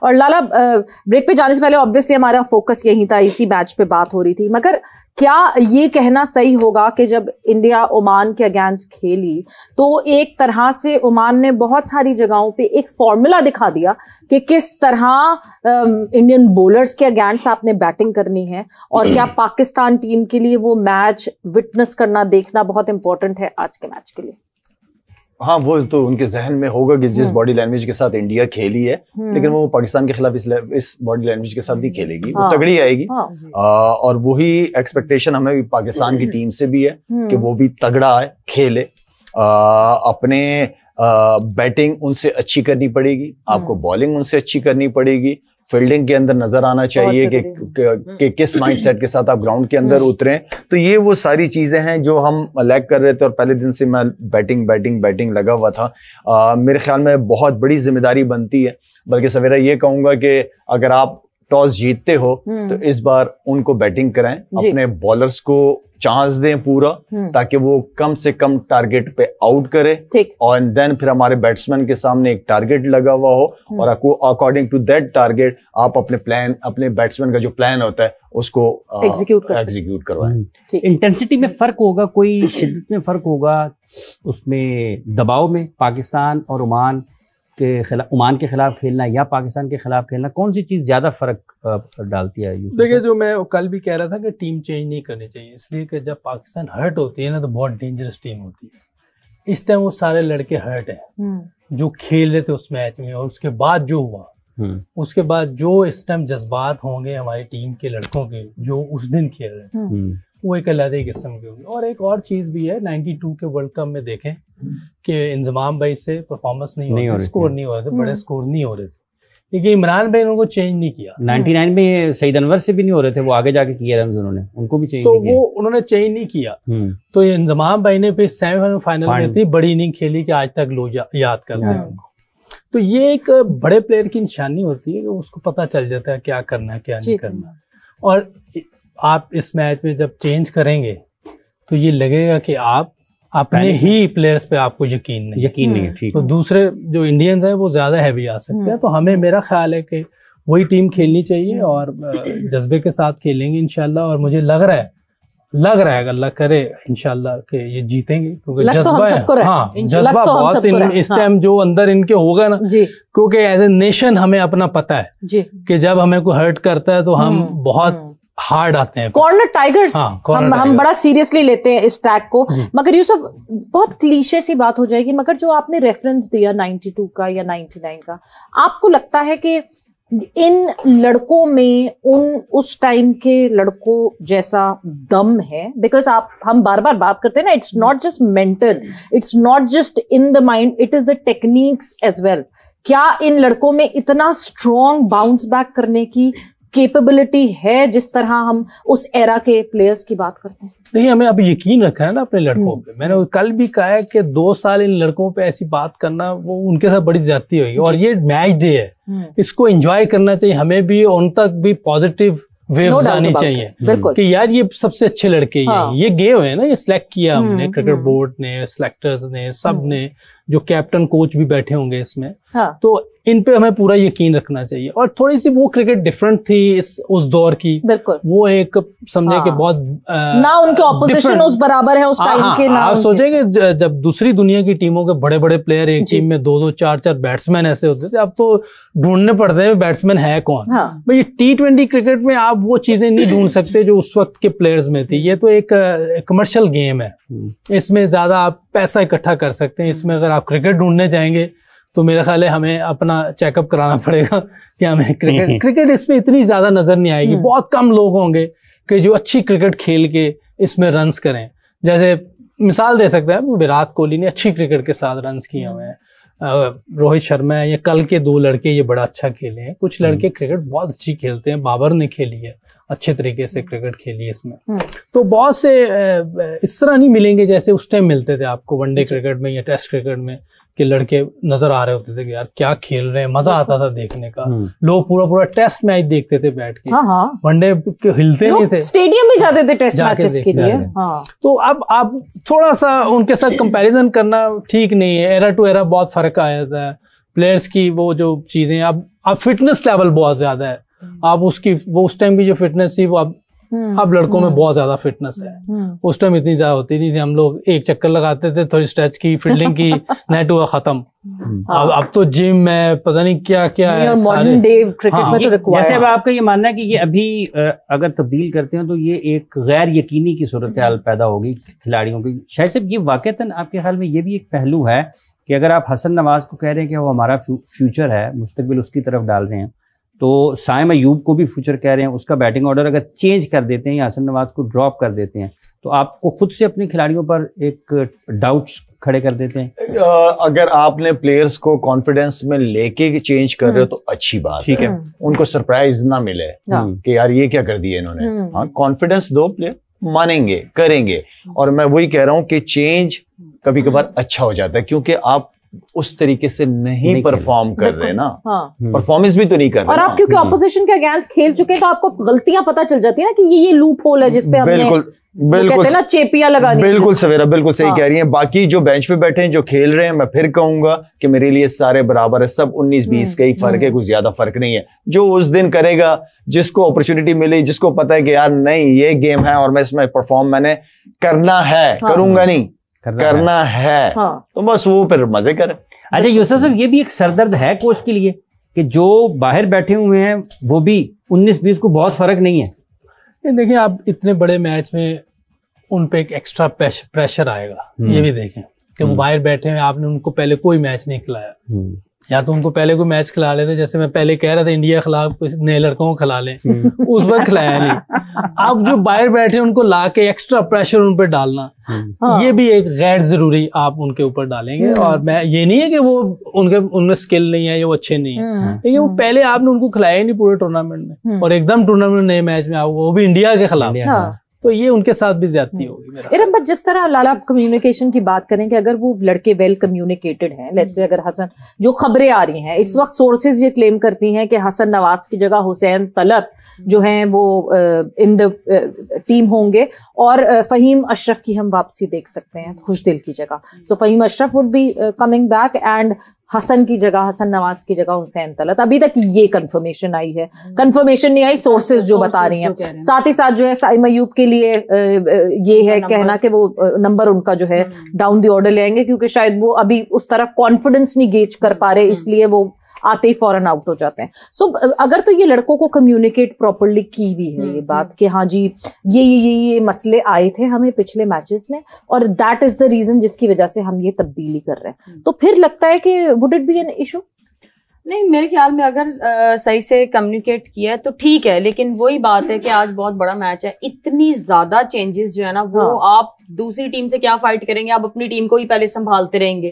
और लाला, ब्रेक पे जाने से पहले ऑब्वियसली हमारा फोकस यही था, इसी मैच पे बात हो रही थी, मगर क्या ये कहना सही होगा कि जब इंडिया ओमान के अगेंस्ट खेली तो एक तरह से ओमान ने बहुत सारी जगहों पे एक फॉर्मूला दिखा दिया कि किस तरह इंडियन बॉलर्स के अगेंस्ट आपने बैटिंग करनी है, और क्या पाकिस्तान टीम के लिए वो मैच विटनेस करना, देखना बहुत इंपॉर्टेंट है आज के मैच के लिए? हाँ, वो तो उनके जहन में होगा कि जिस बॉडी लैंग्वेज के साथ इंडिया खेली है, लेकिन वो पाकिस्तान के खिलाफ इस बॉडी लैंग्वेज के साथ नहीं खेलेगी, वो तगड़ी आएगी। और वही एक्सपेक्टेशन हमें भी पाकिस्तान की टीम से भी है कि वो भी तगड़ा है, खेले, अपने बैटिंग उनसे अच्छी करनी पड़ेगी, आपको बॉलिंग उनसे अच्छी करनी पड़ेगी, फील्डिंग के अंदर नजर आना चाहिए कि किस माइंडसेट के साथ आप ग्राउंड के अंदर उतरें। तो ये वो सारी चीजें हैं जो हम लैग कर रहे थे, और पहले दिन से मैं बैटिंग लगा हुआ था। मेरे ख्याल में बहुत बड़ी जिम्मेदारी बनती है, बल्कि सवेरा ये कहूंगा कि अगर आप टॉस जीतते हो तो इस बार उनको बैटिंग कराएं, अपने बॉलर्स को चांस दें पूरा, ताकि वो कम से कम टारगेट पे आउट करे, और देन फिर हमारे बैट्समैन के सामने एक टारगेट लगा हुआ हो, और अकॉर्डिंग टू दैट टारगेट आप अपने बैट्समैन का जो प्लान होता है उसको एग्जीक्यूट करवाएं। इंटेंसिटी में फर्क होगा, कोई शिद्दत में फर्क होगा, उसमें दबाव में पाकिस्तान और ओमान के खिलाफ खेलना या पाकिस्तान के खिलाफ खेलना, कौन सी चीज ज्यादा फर्क डालती है? देखिए, जो मैं कल भी कह रहा था कि टीम चेंज नहीं करनी चाहिए, इसलिए कि जब पाकिस्तान हर्ट होती है ना तो बहुत डेंजरस टीम होती है। इस टाइम वो सारे लड़के हर्ट हैं जो खेल रहे थे उस मैच में, और उसके बाद जो हुआ, उसके बाद जो इस टाइम जज्बात होंगे हमारी टीम के लड़कों के जो उस दिन खेल रहे हैं, वो एक अलग ही किस्म की होगी। और एक और चीज भी है, 92 के वर्ल्ड कप में देखें कि इंजमाम भाई से परफॉर्मेंस नहीं हो रही, स्कोर नहीं हो रहे थे, बड़े स्कोर नहीं हो रहे थे, लेकिन इमरान भाई ने उनको चेंज नहीं किया। 99 में सईद अनवर से भी नहीं हो रहे थे, वो आगे जाके किया रन, उन्होंने उनको भी चेंज नहीं किया, तो वो उन्होंने चेंज नहीं किया। तो ये इंजमाम भाई ने फिर सेमीफाइनल फाइनल में इतनी बड़ी इनिंग खेली कि आज तक लोग याद करते हैं उनको। तो ये एक बड़े प्लेयर की निशानी होती है कि उसको पता चल जाता है क्या करना है क्या नहीं करना। और आप इस मैच में जब चेंज करेंगे तो ये लगेगा कि आप अपने ही प्लेयर्स पे आपको यकीन नहीं है। ठीक, तो दूसरे जो इंडियंस हैं वो ज्यादा हैवी आ सकते हैं। तो हमें, मेरा ख्याल है कि वही टीम खेलनी चाहिए और जज्बे के साथ खेलेंगे इंशाल्लाह। और मुझे लग रहा है अल्लाह करे इंशाल्लाह कि ये जीतेंगे, क्योंकि जज्बा है। हाँ, जज्बा बहुत इस टाइम जो अंदर इनके होगा ना, क्योंकि एज ए नेशन हमें अपना पता है कि जब हमें कोई हर्ट करता है तो हम बहुत हार्ड आते हैं। कॉर्नर टाइगर्स हम बड़ा सीरियसली लेते हैं इस टैग को। मगर यूसुफ, बहुत क्लीशे सी बात हो जाएगी, मगर जो आपने रेफरेंस दिया 92 का या 99 का, आपको लगता है कि इन लड़कों में उस टाइम के लड़कों जैसा दम है? बिकॉज हम बार बार बात करते हैं ना, it's not just mental, it's not just in the mind, it is the techniques as well. क्या इन लड़कों में इतना स्ट्रॉन्ग बाउंस बैक करने की कैपेबिलिटी है जिस तरह हम उस एरा के प्लेयर्स की बात करते हैं? नहीं, हमें अब यकीन रखना है ना अपने लड़कों पे। मैंने कल भी कहा है कि 2 साल इन लड़कों पे ऐसी बात करना, वो उनके साथ बड़ी ज्यादती होगी। और ये मैच डे है, इसको एंजॉय करना चाहिए हमें भी, उन तक भी पॉजिटिव वेव्स आनी चाहिए कि यार ये सबसे अच्छे लड़के ये गए हुए हैं ना, ये सिलेक्ट किया हमने, क्रिकेट बोर्ड ने, सिलेक्टर्स ने, सब ने, जो कैप्टन कोच भी बैठे होंगे इसमें। तो इन पे हमें पूरा यकीन रखना चाहिए। और थोड़ी सी वो क्रिकेट डिफरेंट थी उस दौर की, बिल्कुल वो एक समझे कि बहुत ना उनके ऑपोजिशन उस बराबर है उस टाइम के ना। आप सोचेंगे जब दूसरी दुनिया की टीमों के बड़े बड़े प्लेयर एक टीम में 2-2 4-4 बैट्समैन ऐसे होते थे, अब तो ढूंढने पड़ते हैं बैट्समैन है कौन। भाई T20 क्रिकेट में आप वो चीजें नहीं ढूंढ सकते जो उस वक्त के प्लेयर्स में थी। ये तो एक कमर्शियल गेम है, इसमें ज्यादा आप पैसा इकट्ठा कर सकते हैं। इसमें अगर आप क्रिकेट ढूंढने जाएंगे तो मेरा ख्याल है हमें अपना चेकअप कराना पड़ेगा कि हमें क्रिकेट इसमें इतनी ज्यादा नजर नहीं आएगी। बहुत कम लोग होंगे कि जो अच्छी क्रिकेट खेल के इसमें रन्स करें। जैसे मिसाल दे सकते हैं, विराट कोहली ने अच्छी क्रिकेट के साथ रन्स किए हुए हैं, रोहित शर्मा है, ये कल के 2 लड़के ये बड़ा अच्छा खेले हैं। कुछ लड़के क्रिकेट बहुत अच्छी खेलते हैं, बाबर ने खेली है अच्छे तरीके से क्रिकेट खेली इसमें। तो बहुत से इस तरह नहीं मिलेंगे जैसे उस टाइम मिलते थे आपको वनडे क्रिकेट में या टेस्ट क्रिकेट में, कि लड़के नजर आ रहे होते थे कि यार क्या खेल रहे हैं, मजा आता था देखने का। लोग पूरा टेस्ट मैच देखते थे बैठ के, वनडे हिलते नहीं थे, स्टेडियम में जाते थे टेस्ट मैचेस के लिए। तो अब आप थोड़ा सा उनके साथ कंपैरिजन करना ठीक नहीं है। एरा टू एरा बहुत फर्क आया था प्लेयर्स की, वो जो चीजें अब अब फिटनेस लेवल बहुत ज्यादा है, आप उसकी वो उस टाइम की जो फिटनेस थी वो अब लड़कों में बहुत ज्यादा फिटनेस है। उस टाइम इतनी ज्यादा होती नहीं थी, हम लोग एक चक्कर लगाते थे, थोड़ी स्ट्रेच की, फील्डिंग की, नेट हुआ खत्म। अब तो जिम में पता नहीं क्या क्या है, मॉडर्न डे क्रिकेट में तो रिक्वायर्ड। जैसे अब आपका ये मानना है कि ये अभी अगर तब्दील करते हैं तो ये एक गैर यकीनी की सूरत हाल पैदा होगी खिलाड़ियों की। शायद साहब ये वाकईतन आपके ख्याल में ये भी एक पहलू है कि अगर आप हसन नवाज को कह रहे हैं कि वो हमारा फ्यूचर है, मुस्तकबिल उसकी तरफ डाल रहे हैं, तो साइम अयूब को भी फ्यूचर कह रहे हैं, उसका बैटिंग ऑर्डर अगर चेंज कर देते हैं या हसन नवाज को ड्रॉप कर देते हैं तो आपको खुद से अपने खिलाड़ियों पर एक डाउट्स खड़े कर देते हैं? अगर आपने प्लेयर्स को कॉन्फिडेंस में लेके चेंज कर रहे हो तो अच्छी बात ठीक है, उनको सरप्राइज ना मिले कि यार ये क्या कर दिया इन्होंने। हाँ, कॉन्फिडेंस दो, प्लेयर मानेंगे, करेंगे। और मैं वही कह रहा हूं कि चेंज कभी कभार अच्छा हो जाता है, क्योंकि आप उस तरीके से नहीं परफॉर्म कर रहे ना, परफॉर्मेंस भी तो नहीं कर रहे। और आप क्योंकि ऑपोजिशन के अगेंस्ट खेल चुके हैं तो आपको गलतियां पता चल जाती है ना कि ये लूप होल है जिसपे हमने बिल्कुल कहते हैं ना चेपियां लगानी। बिल्कुल सवेरा, बिल्कुल सही कह रही हैं। बाकी जो बेंच पे बैठे हैं, जो खेल रहे हैं, मैं फिर कहूंगा कि मेरे लिए सारे बराबर है, सब 19-20 का ही फर्क है, कुछ ज्यादा फर्क नहीं है। जो उस दिन करेगा, जिसको अपॉर्चुनिटी मिली, जिसको पता है कि यार नहीं ये गेम है और मैं इसमें परफॉर्म मैंने करना है, करूंगा नहीं, करना है, तो बस वो फिर मजे करे। अच्छा यूसुफ साहब, ये भी एक सरदर्द है कोच के लिए कि जो बाहर बैठे हुए हैं वो भी 19-20 को बहुत फर्क नहीं है। देखिए, आप इतने बड़े मैच में उन पे एक एक्स्ट्रा प्रेशर आएगा, ये भी देखें कि वो बाहर बैठे हैं, आपने उनको पहले कोई मैच नहीं खिलाया, या तो उनको पहले कोई मैच खिला लेते, जैसे मैं पहले कह रहा था इंडिया के खिलाफ कुछ नए लड़कों को खिला लें, उस वक्त खिलाया नहीं। अब जो बाहर बैठे उनको ला के एक्स्ट्रा प्रेशर उन पर डालना, ये भी एक गैर जरूरी आप उनके ऊपर डालेंगे। और मैं ये नहीं है कि वो उनमें स्किल नहीं है या वो अच्छे नहीं है, लेकिन वो पहले आपने उनको खिलाया ही नहीं पूरे टूर्नामेंट में, और एकदम टूर्नामेंट नए मैच में आओ, वो भी इंडिया के खिलाफ, तो ये उनके साथ भी ज्यादती होगी। इरम, बट जिस तरह लाला कम्युनिकेशन की बात करें कि अगर वो लड़के वेल कम्युनिकेटेड हैं, लेट्स से अगर हसन, जो खबरें आ रही हैं इस वक्त सोर्सेज ये क्लेम करती हैं कि हसन नवाज की जगह हुसैन तलत जो हैं वो इन द टीम होंगे, और फहीम अशरफ की हम वापसी देख सकते हैं खुशदिल की जगह। So Faheem Ashraf would be coming back and Hasan की जगह, हसन नवाज की जगह हुसैन तलत। अभी तक ये कंफर्मेशन आई है, कंफर्मेशन नहीं आई, सोर्सेज जो बता रही हैं। साथ ही साथ जो है साइम अयूब के लिए ये है कहना कि वो नंबर उनका जो है डाउन द ऑर्डर ले आएंगे, क्योंकि शायद वो अभी उस तरह कॉन्फिडेंस नहीं गेज कर पा रहे, इसलिए वो आते ही फौरन आउट हो जाते हैं। सो अगर तो ये लड़कों को कम्युनिकेट प्रॉपर्ली की हुई है ये बात कि हाँ जी ये मसले आए थे हमें पिछले मैचेस में, और दैट इज द रीजन जिसकी वजह से हम ये तब्दीली कर रहे हैं, तो फिर लगता है कि would it be an issue? नहीं, मेरे ख्याल में अगर सही से कम्युनिकेट किया है तो ठीक है, लेकिन वही बात है कि आज बहुत बड़ा मैच है, इतनी ज्यादा चेंजेस जो है ना वो आप दूसरी टीम से क्या फाइट करेंगे, आप अपनी टीम को ही पहले संभालते रहेंगे,